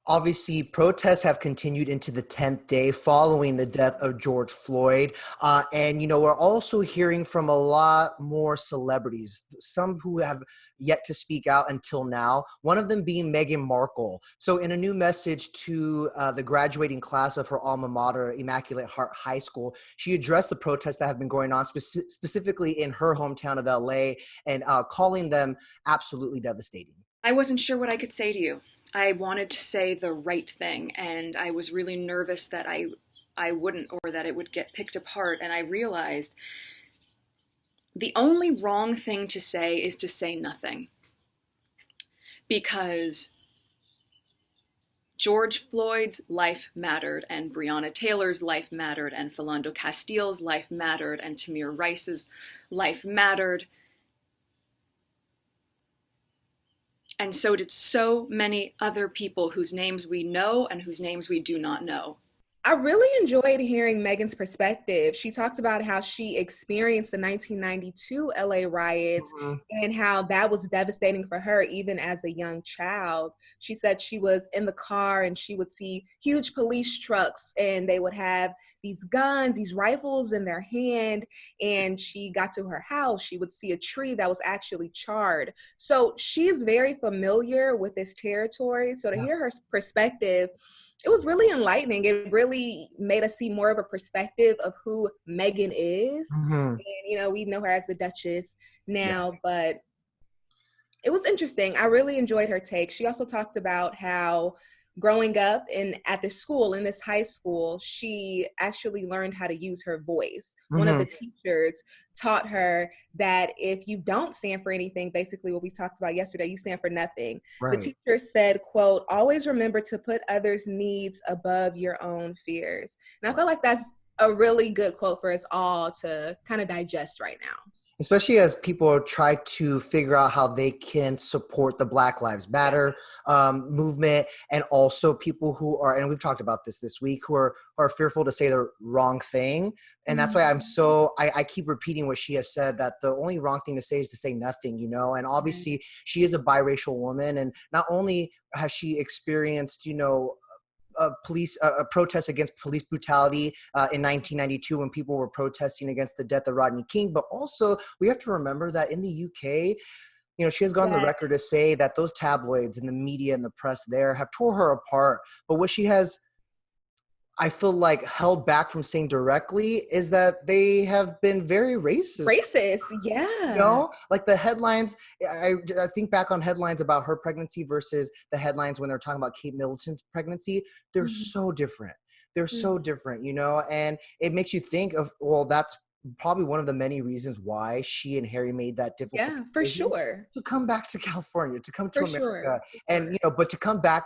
Obviously, protests have continued into the 10th day following the death of George Floyd. We're also hearing from a lot more celebrities, some who have yet to speak out until now, one of them being Meghan Markle. So in a new message to the graduating class of her alma mater, Immaculate Heart High School, she addressed the protests that have been going on specifically in her hometown of LA and calling them absolutely devastating. I wasn't sure what I could say to you. I wanted to say the right thing, and I was really nervous that I wouldn't, or that it would get picked apart. And I realized the only wrong thing to say is to say nothing. Because George Floyd's life mattered, and Breonna Taylor's life mattered, and Philando Castile's life mattered, and Tamir Rice's life mattered. And so did so many other people whose names we know and whose names we do not know. I really enjoyed hearing Megan's perspective. She talks about how she experienced the 1992 LA riots Mhm. and how that was devastating for her, even as a young child. She said she was in the car and she would see huge police trucks and they would have these guns, these rifles in their hand. And she got to her house, she would see a tree that was actually charred. So she's very familiar with this territory. So to Yeah. hear her perspective, it was really enlightening. It really made us see more of a perspective of who Megan is. Mhm. And, we know her as the Duchess Yeah. now, but it was interesting. I really enjoyed her take. She also talked about how growing up at this school, in this high school, she actually learned how to use her voice. One of Mhm. the teachers taught her that if you don't stand for anything, basically what we talked about yesterday, you stand for nothing. The Right. teacher said, quote, always remember to put others' needs above your own fears. And I feel like that's a really good quote for us all to kind of digest right now. Especially as people try to figure out how they can support the Black Lives Yeah. Matter movement, and also people who are, and we've talked about this week, who are fearful to say the wrong thing. And that's why Mhm. I keep repeating what she has said, that the only wrong thing to say is to say nothing, and Right. obviously she is a biracial woman, and not only has she experienced, a protest against police brutality in 1992 when people were protesting against the death of Rodney King. But also, we have to remember that in the UK, she has gone on the Yeah. record to say that those tabloids and the media and the press there have tore her apart. But what she has, I feel like, held back from saying directly is that they have been very racist. Racist. Yeah. Like the headlines, I think back on headlines about her pregnancy versus the headlines when they're talking about Kate Middleton's pregnancy. They're Mhm. so different. They're Mhm. so different, and it makes you think of, well, that's probably one of the many reasons why she and Harry made that difficult Yeah, for decision sure. to come back to California, to come to For America. sure. For And, sure. but to come back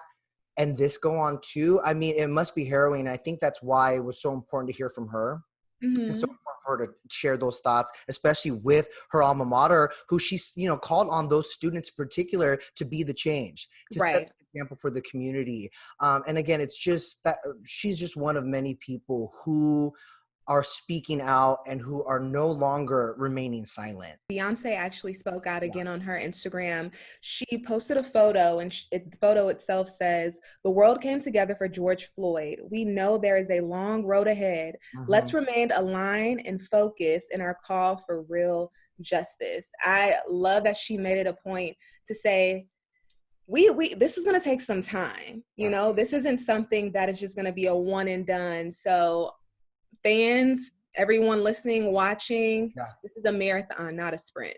and this go on too, I mean, it must be harrowing. I think that's why it was so important to hear from her. It's so Mhm. important for her to share those thoughts, especially with her alma mater, who she's, called on those students in particular to be the change, to set Right. the example for the community. And again, it's just that she's just one of many people who are speaking out and who are no longer remaining silent. Beyonce actually spoke out Yeah. again on her Instagram. She posted a photo, and the photo itself says, "The world came together for George Floyd. We know there is a long road ahead. Mhm. Let's remain aligned and focused in our call for real justice." I love that she made it a point to say, we this is going to take some time. Yeah. This isn't something that is just going to be a one and done. So fans, everyone listening, watching, Yeah. this is a marathon, not a sprint.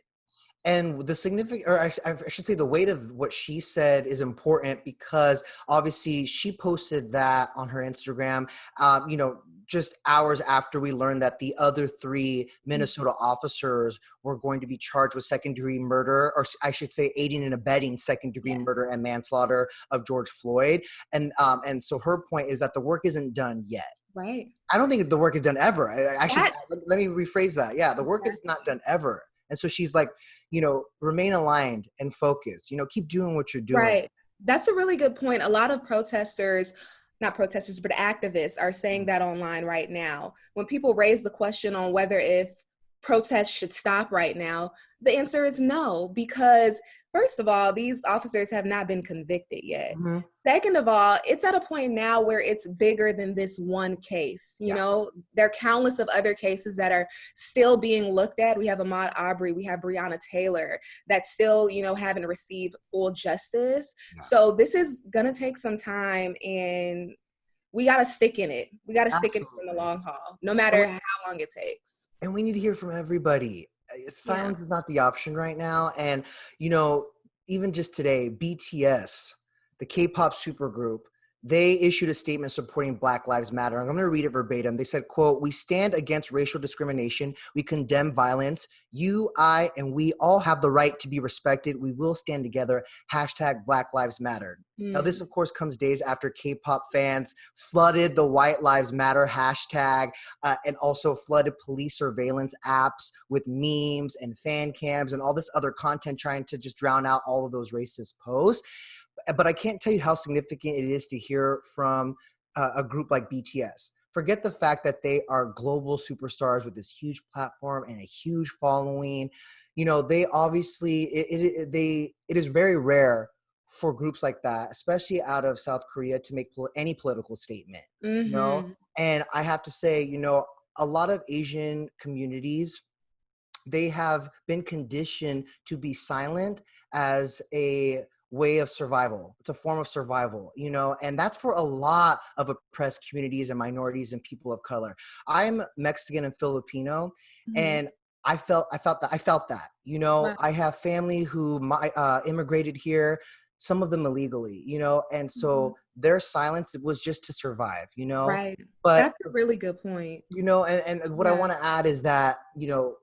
And the significant, or I should say, the weight of what she said is important because obviously she posted that on her Instagram, just hours after we learned that the other three Minnesota officers were going to be charged with second-degree murder, or I should say, aiding and abetting second-degree Yes. murder and manslaughter of George Floyd. And so her point is that the work isn't done yet. Right. I don't think the work is done ever. That Let me rephrase that. Yeah, the work okay. is not done ever. And so she's like, remain aligned and focused. Keep doing what you're doing. Right. That's a really good point. A lot of protesters, not protesters, but activists are saying that online right now. When people raise the question on whether if protests should stop right now? The answer is no, because first of all, these officers have not been convicted yet. Mm-hmm. Second of all, it's at a point now where it's bigger than this one case. You know, there are countless of other cases that are still being looked at. We have Ahmaud Arbery, we have Breonna Taylor that still, you know, haven't received full justice. Yeah. So this is gonna take some time, and we gotta stick in it. We gotta stick in it for the long haul, no matter how long it takes. And we need to hear from everybody. Silence is not the option right now. And, you know, even just today, BTS, the K-pop supergroup, they issued a statement supporting Black Lives Matter. I'm going to read it verbatim. They said, quote, "We stand against racial discrimination. We condemn violence. You, I, and we all have the right to be respected. We will stand together. Hashtag Black Lives Matter." Now, this, of course, comes days after K-pop fans flooded the White Lives Matter hashtag and also flooded police surveillance apps with memes and fan cams and all this other content trying to just drown out all of those racist posts. But I can't tell you how significant it is to hear from a group like BTS. Forget the fact that they are global superstars with this huge platform and a huge following. You know, they obviously, it is very rare for groups like that, especially out of South Korea, to make any political statement, you know? And I have to say, you know, a lot of Asian communities, they have been conditioned to be silent as a way of survival. It's a form of survival, you know, and that's for a lot of oppressed communities and minorities and people of color. I'm Mexican and Filipino, and I felt that, you know. Right. I have family who immigrated here, some of them illegally, you know, and so their silence was just to survive, you know. Right. But That's a really good point. you know, and what I want to add is that, you know,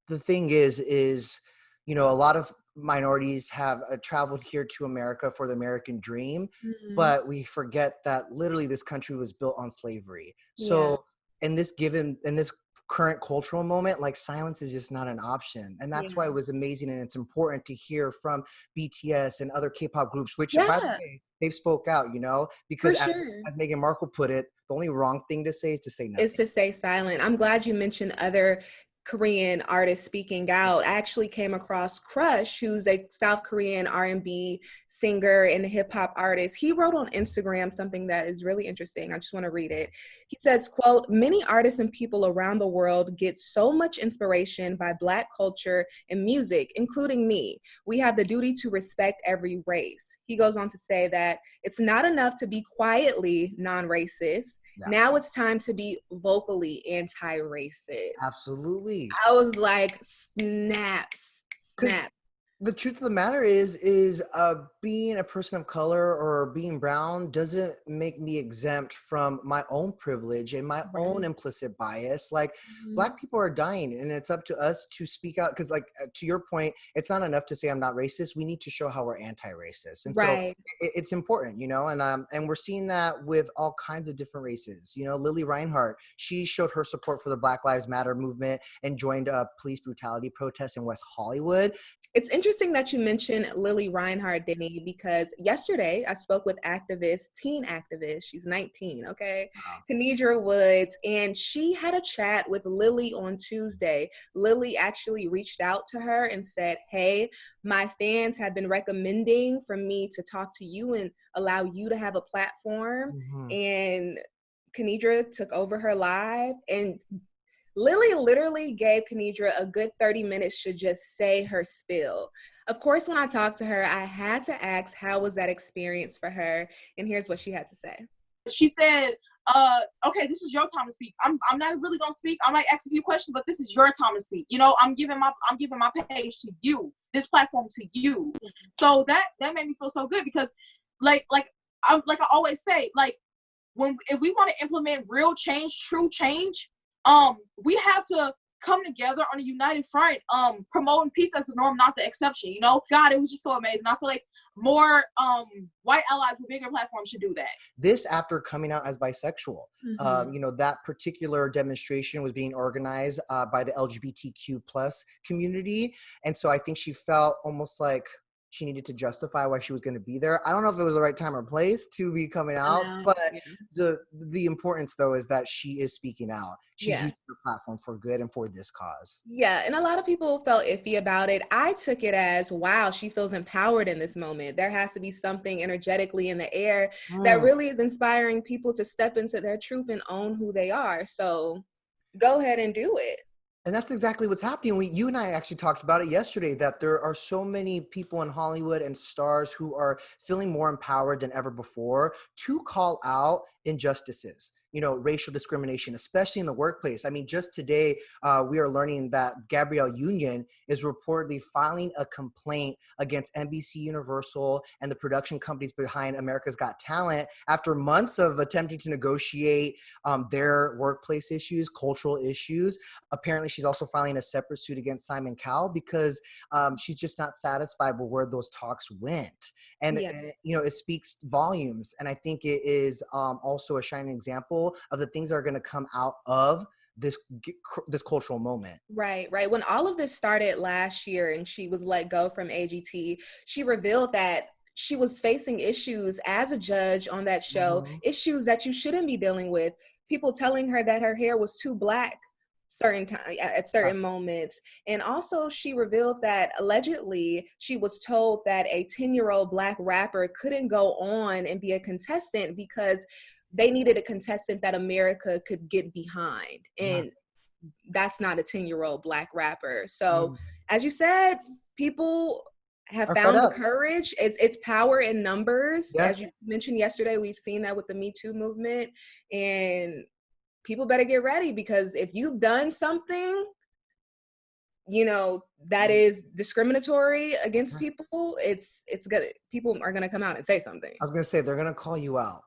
the thing is, you know, a lot of minorities have traveled here to America for the American dream, but we forget that literally this country was built on slavery. So in this current cultural moment, like, silence is just not an option. And that's why it was amazing, and it's important to hear from BTS and other K-pop groups, which by the way, they've spoke out, you know, because as Meghan Markle put it, the only wrong thing to say is to say nothing. Is to stay silent. I'm glad you mentioned other Korean artists speaking out. I actually came across Crush, who's a South Korean R&B singer and hip hop artist. He wrote on Instagram something that is really interesting. I just want to read it. He says, quote, "Many artists and people around the world get so much inspiration by Black culture and music, including me. We have the duty to respect every race." He goes on to say that it's not enough to be quietly non-racist. Now it's time to be vocally anti-racist. Absolutely. I was like, snaps. The truth of the matter is being a person of color or being brown doesn't make me exempt from my own privilege and my own implicit bias. Like, Black people are dying, and it's up to us to speak out. Because, like, to your point, it's not enough to say I'm not racist. We need to show how we're anti-racist. And so it's important, you know, and we're seeing that with all kinds of different races. You know, Lily Reinhart, she showed her support for the Black Lives Matter movement and joined police brutality protests in West Hollywood. It's interesting that you mentioned Lily Reinhart, Denny, because yesterday I spoke with teen activist. She's 19, okay? Kenedra Woods, and she had a chat with Lily on Tuesday. Lily actually reached out to her and said, "Hey, my fans have been recommending for me to talk to you and allow you to have a platform." And Kenedra took over her live, and Lily literally gave Kenedra a good 30 minutes to just say her spill. Of course, when I talked to her, I had to ask how was that experience for her, and here's what she had to say. She said, "Okay, this is your time to speak. I'm not really gonna speak. I might ask a few questions, but this is your time to speak. You know, I'm giving my page to you, this platform to you." So that made me feel so good, because like I always say, like, if we want to implement real change, true change, we have to come together on a united front, promoting peace as the norm, not the exception. You know, God, it was just so amazing. I feel like more white allies with bigger platforms should do that. This after coming out as bisexual. You know, that particular demonstration was being organized by the LGBTQ plus community. And so I think she felt almost like she needed to justify why she was going to be there. I don't know if it was the right time or place to be coming out, but Yeah. the importance though is that she is speaking out. She's Yeah. using her platform for good and for this cause. Yeah, and a lot of people felt iffy about it. I took it as, wow, she feels empowered in this moment. There has to be something energetically in the air that really is inspiring people to step into their truth and own who they are. So go ahead and do it. And that's exactly what's happening. You and I actually talked about it yesterday, that there are so many people in Hollywood and stars who are feeling more empowered than ever before to call out injustices, racial discrimination, especially in the workplace. I mean, just today, we are learning that Gabrielle Union is reportedly filing a complaint against NBC Universal and the production companies behind America's Got Talent after months of attempting to negotiate their workplace issues, cultural issues. Apparently, she's also filing a separate suit against Simon Cowell because she's just not satisfied with where those talks went. And, it speaks volumes. And I think it is also a shining example of the things that are going to come out of this cultural moment. Right. When all of this started last year and she was let go from AGT, she revealed that she was facing issues as a judge on that show, issues that you shouldn't be dealing with. People telling her that her hair was too black at certain moments. And also she revealed that allegedly she was told that a 10-year-old black rapper couldn't go on and be a contestant because they needed a contestant that America could get behind. And that's not a 10-year-old black rapper. So as you said, people have found the courage. It's power in numbers. As you mentioned yesterday, we've seen that with the Me Too movement, and people better get ready, because if you've done something, that is discriminatory against people, people are gonna come out and say something. I was gonna say, they're gonna call you out.